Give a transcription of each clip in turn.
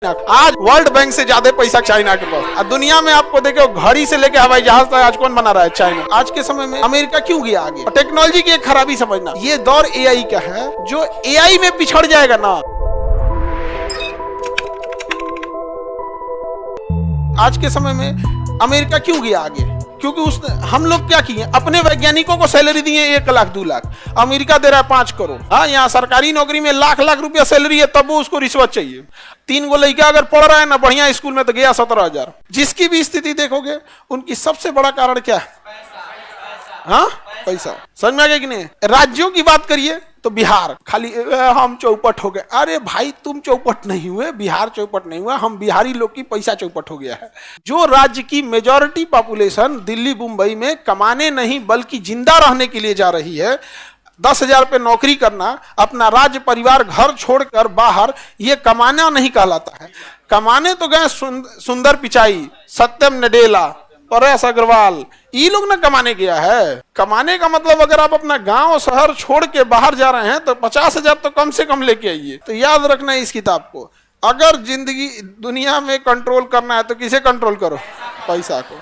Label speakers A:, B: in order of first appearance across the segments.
A: आज world bank से ज्यादा पैसा चाइना के पास। दुनिया में आपको देखो घड़ी से लेके हवाई जहाज तक आज कौन बना रहा है? चाइना। आज के समय में अमेरिका क्यों गया आगे? टेक्नोलॉजी की एक खराबी समझना, ये दौर एआई का है। जो एआई में पिछड़ जाएगा ना, आज के समय में अमेरिका क्यों गया आगे? क्योंकि उसने, हम लोग क्या किए, अपने वैज्ञानिकों को सैलरी दिए 1 लाख 2 लाख, अमेरिका दे रहा है 5 करोड़। हाँ, यहाँ सरकारी नौकरी में लाख लाख रुपया सैलरी है, तब वो उसको रिश्वत चाहिए। 3 गो लड़का अगर पढ़ रहा है ना बढ़िया स्कूल में, तो गया 17,000। जिसकी भी स्थिति देखोगे, उनकी सबसे बड़ा कारण क्या है? हाँ, पैसा। समझ में आ गया कि नहीं? राज्यों की बात करिए तो बिहार खाली हम चौपट हो गए। अरे भाई, तुम चौपट नहीं हुए, बिहार चौपट नहीं हुआ, हम बिहारी लोग की पैसा चौपट हो गया है। जो राज्य की मेजॉरिटी पॉपुलेशन दिल्ली मुंबई में कमाने नहीं बल्कि जिंदा रहने के लिए जा रही है, 10,000 पे नौकरी करना, अपना राज्य परिवार घर छोड़कर बाहर, ये कमाना नहीं कहलाता है। कमाने तो गए सुंदर पिचाई, सत्यम नडेला, परेश अग्रवाल, ये लोग ना कमाने गया है। कमाने का मतलब, अगर आप अपना गांव शहर छोड़ के बाहर जा रहे हैं तो 50,000 तो कम से कम लेके आइए। तो याद रखना है इस किताब को। अगर जिंदगी दुनिया में कंट्रोल करना है तो किसे कंट्रोल करो? पैसा को।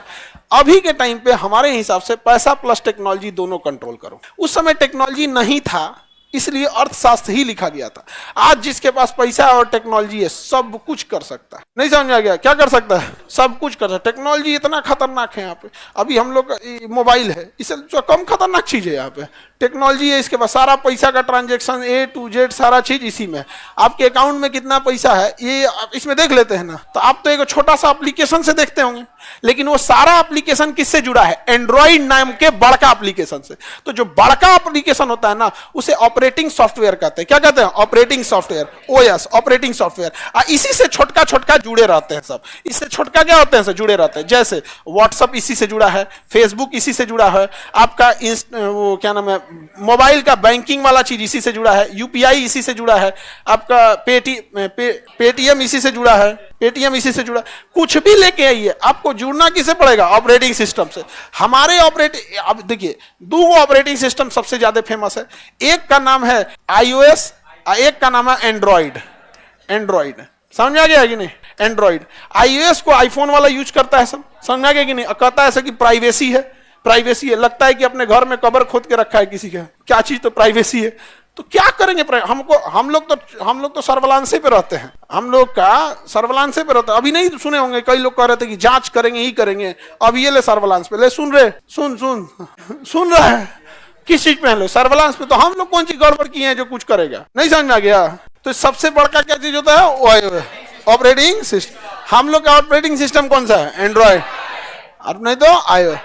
A: अभी के टाइम पे हमारे हिसाब से पैसा प्लस टेक्नोलॉजी दोनों कंट्रोल करो। उस समय टेक्नोलॉजी नहीं था, इसलिए अर्थशास्त्र ही लिखा गया था। आज जिसके पास पैसा और टेक्नोलॉजी है, सब कुछ कर सकता है। नहीं समझ आ गया? क्या कर सकता है? सब कुछ कर सकता है। टेक्नोलॉजी इतना खतरनाक है यहाँ पे। अभी हम लोग मोबाइल है, इससे जो कम खतरनाक चीज है यहाँ पे टेक्नोलॉजी है। इसके पास सारा पैसा का ट्रांजेक्शन A to Z सारा चीज इसी में। आपके अकाउंट में कितना पैसा है ये इसमें देख लेते हैं ना। तो आप तो एक छोटा सा एप्लीकेशन से देखते होंगे, लेकिन वो सारा एप्लीकेशन किससे जुड़ा है? एंड्रॉइड नाम के बड़का एप्लीकेशन से। तो जो बड़का एप्लीकेशन होता है ना, उसे ऑपरेटिंग सॉफ्टवेयर कहते हैं। क्या कहते हैं? Operating software, OS, operating software. इसी से छोटका छोटका जुड़े रहते हैं सब। इससे छोटका क्या होते हैं? जुड़े रहते हैं। जैसे व्हाट्सएप इसी से जुड़ा है, फेसबुक इसी से जुड़ा है, आपका वो क्या नाम है, मोबाइल का बैंकिंग वाला चीज इसी से जुड़ा है, UPI इसी से जुड़ा है, आपका पेटीएम इसी से जुड़ा है, पेटीएम इसी से जुड़ा। कुछ भी लेके आइए, आपको जुड़ना किससे पड़ेगा? ऑपरेटिंग सिस्टम से। हमारे अब देखिए, 2 ऑपरेटिंग सिस्टम सबसे ज्यादा फेमस है। एक का नाम है iOS, एक का नाम है एंड्रॉइड। समझ आ गया कि नहीं? एंड्रॉइड। iOS को आईफोन वाला यूज करता है सब। समझ आ गया कि नहीं? कहता है ऐसा कि प्राइवेसी है, प्राइवेसी है। लगता है कि अपने घर में कब्र खोद के रखा है किसी का। क्या चीज? तो प्राइवेसी है। तो क्या करेंगे? हम लोग तो सर्विलांस पे रहते हैं। हम लोग का सर्विलांस पे रहता है। अभी नहीं सुने होंगे, कई लोग कह रहे थे कि जांच करेंगे ही करेंगे। अब ये ले सर्विलांस पे ले, सुन रहे हैं किस चीज पे? ले सर्विलांस पे। तो हम लोग कौन सी गड़बड़ की है जो कुछ करेगा? नहीं समझ में आ गया? तो सबसे बड़का क्या चीज होता है? Operating system. हम लोग का ऑपरेटिंग सिस्टम कौन सा है? एंड्रॉइड। और नहीं तो iOS।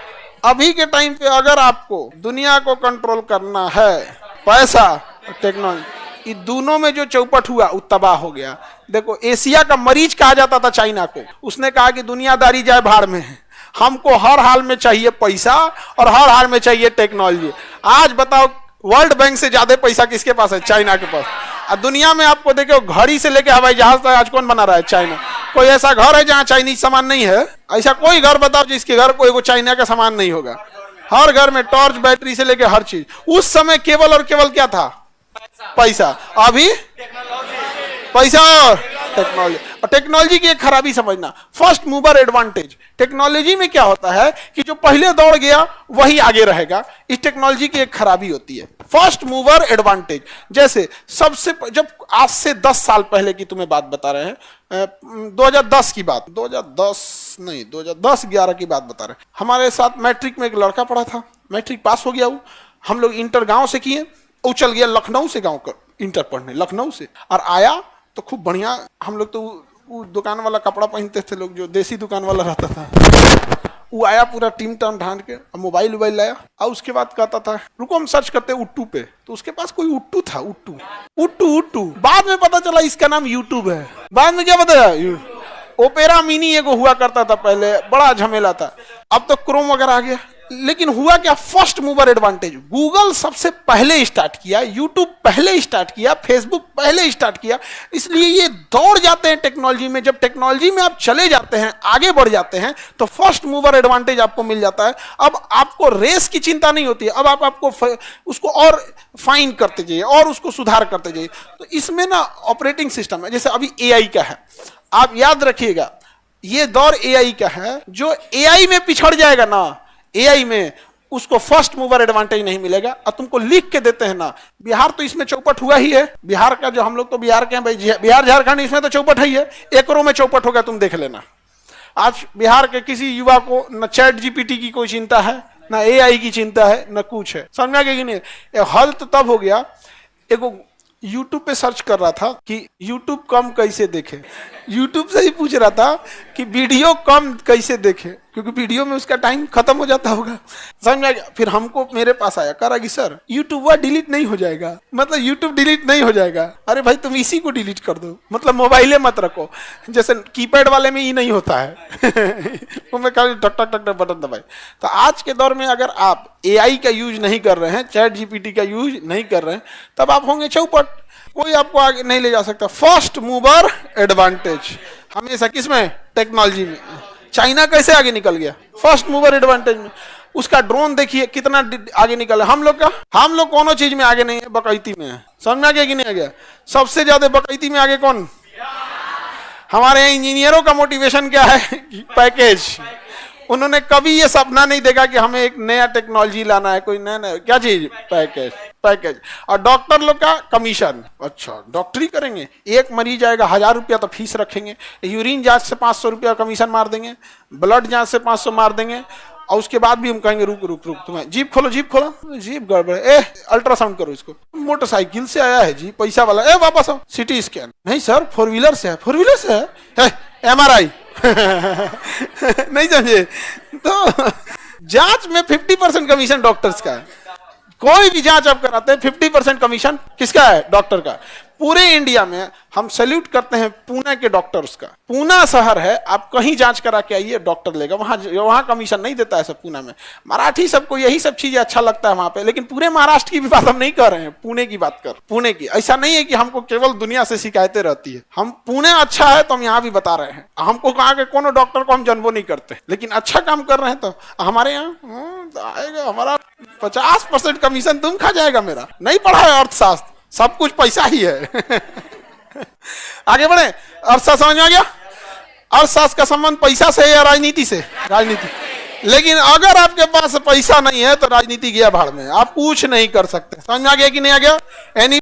A: अभी के टाइम पे अगर आपको दुनिया को कंट्रोल करना है, पैसा और टेक्नोलॉजी, दोनों में जो चौपट हुआ वो तबाह हो गया। देखो, एशिया का मरीज कहा जाता था चाइना को। उसने कहा कि दुनियादारी जाए भाड़ में, हमको हर हाल में चाहिए पैसा और हर हाल में चाहिए टेक्नोलॉजी। आज बताओ, वर्ल्ड बैंक से ज्यादा पैसा किसके पास है? चाइना के पास। और दुनिया में आपको देखो घड़ी से लेके हवाई जहाज तक आज कौन बना रहा है? चाइना। कोई ऐसा घर है जहां चाइनीज सामान नहीं है? ऐसा कोई घर बताओ जिसके घर कोई चाइना का सामान नहीं होगा। हर घर में टॉर्च, बैटरी से लेके हर चीज। उस समय केवल और केवल क्या था? पैसा। अभी पैसा और टेक्नोलॉजी। और टेक्नोलॉजी की एक खराबी समझना, फर्स्ट मूवर एडवांटेज। टेक्नोलॉजी में क्या होता है कि जो पहले दौड़ गया वही आगे रहेगा। इस टेक्नोलॉजी की एक खराबी होती है, फर्स्ट मूवर एडवांटेज। जैसे जब आज से 10 साल पहले की तुम्हें बात बता रहे हैं, 2010 की बात, 2010-11 की बात बता रहे हैं। हमारे साथ मैट्रिक में एक लड़का पढ़ा था, मैट्रिक पास हो गया वो। हम लोग इंटर गांव से किए, वो चल गया लखनऊ से गांव का इंटर पढ़ने, लखनऊ से। और आया तो खूब बढ़िया। हम लोग तो वो दुकान वाला कपड़ा पहनते थे लोग, जो देसी दुकान वाला रहता था। वो आया पूरा टीम टाम ढांड के, मोबाइल लाया। और उसके बाद कहता था रुको हम सर्च करते उट्टू पे। तो उसके पास कोई उट्टू था, उट्टू। बाद में पता चला इसका नाम यूट्यूब है। बाद में क्या बताया? ओपेरा मिनी एगो हुआ करता था पहले, बड़ा झमेला था। अब तो क्रोम वगैरह आ गया। लेकिन हुआ क्या? First mover advantage. गूगल सबसे पहले स्टार्ट किया, यूट्यूब पहले स्टार्ट किया, फेसबुक पहले स्टार्ट किया। इसलिए ये दौड़ जाते हैं टेक्नोलॉजी में। जब टेक्नोलॉजी में आप चले जाते हैं, आगे बढ़ जाते हैं, तो फर्स्ट मूवर एडवांटेज आपको मिल जाता है। अब आपको रेस की चिंता नहीं होती है। अब आपको उसको और फाइन करते जाइए और उसको सुधार करते जाइए। तो इसमें ना ऑपरेटिंग सिस्टम है। जैसे अभी AI का है, आप याद रखिएगा, ये दौर एआई का है। जो एआई में पिछड़ जाएगा ना, एआई में, उसको फर्स्ट मूवर एडवांटेज नहीं मिलेगा। और तुमको लिख के देते हैं ना, बिहार तो इसमें चौपट हुआ ही है। बिहार का जो हम लोग तो बिहार के हैं भाई, बिहार झारखंड इसमें तो चौपट ही है। एकरों में चौपट होगा, तुम देख लेना। आज बिहार के किसी युवा को न चैट जीपीटी की कोई चिंता है, ना एआई की चिंता है, न कुछ है। समझ में आ गया कि नहीं? हल तो तब हो गया, एगो यूट्यूब पे सर्च कर रहा था कि यूट्यूब कम कैसे देखे। यूट्यूब से ही पूछ रहा था कि वीडियो कम कैसे देखे, क्योंकि वीडियो में उसका टाइम खत्म हो जाता होगा। समझ में आ गया? फिर हमको मेरे पास आया, कह रहा कि सर यूट्यूब डिलीट नहीं हो जाएगा। मतलब यूट्यूब डिलीट नहीं हो जाएगा? अरे भाई तुम इसी को डिलीट कर दो, मतलब मोबाइले मत रखो। जैसे कीपैड वाले में ये नहीं होता है वो मैं खाली टक टक टक बटन दबाए। तो आज के दौर में अगर आप एआई का यूज नहीं कर रहे हैं, चैट जीपीटी का यूज नहीं कर रहे हैं, तब आप होंगे चौपट। कोई आपको आगे नहीं ले जा सकता। फर्स्ट मूवर एडवांटेज हमेशा किसमें? टेक्नोलॉजी में। चाइना कैसे आगे निकल गया? फर्स्ट मूवर एडवांटेज में। उसका ड्रोन देखिए कितना आगे निकला। हम लोग का, हम लोग कोनो चीज में आगे नहीं है, बकैती में है। समझ में आ गया कि नहीं आ गया? सबसे ज्यादा बकैती में आगे कौन? हमारे यहाँ इंजीनियरों का मोटिवेशन क्या है? पैकेज। उन्होंने कभी ये सपना नहीं देखा कि हमें एक नया टेक्नोलॉजी लाना है, कोई नया क्या चीज? Package, package. और डॉक्टर लोग का कमीशन। अच्छा डॉक्टरी करेंगे, एक मरीज आएगा 1000 रुपया तो फीस रखेंगे, यूरिन जांच से 500 रुपया कमीशन मार देंगे, ब्लड जांच से 500 मार देंगे, और उसके बाद भी हम कहेंगे रुक रुक रुक, तुम्हें जीप खोलो, जीप खोलो, जीप गड़बड़, अल्ट्रासाउंड करो इसको। मोटरसाइकिल से आया है जी, पैसा वाला, वापस आओ, सिटी स्कैन। नहीं सर 4 व्हीलर से है। 4 व्हीलर से है MRI नहीं समझे? तो जांच में 50% कमीशन डॉक्टर्स का है। कोई भी जांच आप कराते हैं 50% कमीशन किसका है? डॉक्टर का। पूरे इंडिया में हम सैल्यूट करते हैं पुणे के डॉक्टर्स का। पुणे शहर है, आप कहीं जांच करा के आइए, डॉक्टर लेगा। वहां कमीशन नहीं देता है सब पुणे में। मराठी सबको यही सब चीजें अच्छा लगता है वहां पे, लेकिन पूरे महाराष्ट्र की भी बात हम नहीं कर रहे हैं, पुणे की बात कर। पुणे की ऐसा नहीं है कि हमको केवल दुनिया से शिकायतें रहती है। हम पुणे अच्छा है तो हम यहाँ भी बता रहे हैं। हमको कहा कि कोनो डॉक्टर को हम जन्मो नहीं करते, लेकिन अच्छा काम कर रहे हैं तो हमारे यहाँ आएगा हमारा 50% कमीशन तुम खा जाएगा। मेरा नहीं पढ़ा है अर्थशास्त्र, सब कुछ पैसा ही है आगे बढ़े। अर्थशास्त्र समझ में आ गया? अर्थशास्त्र का संबंध पैसा से है या राजनीति से? राजनीति। लेकिन अगर आपके पास पैसा नहीं है तो राजनीति गया भाड़ में, आप कुछ नहीं कर सकते। समझ में आ गया कि नहीं आ गया?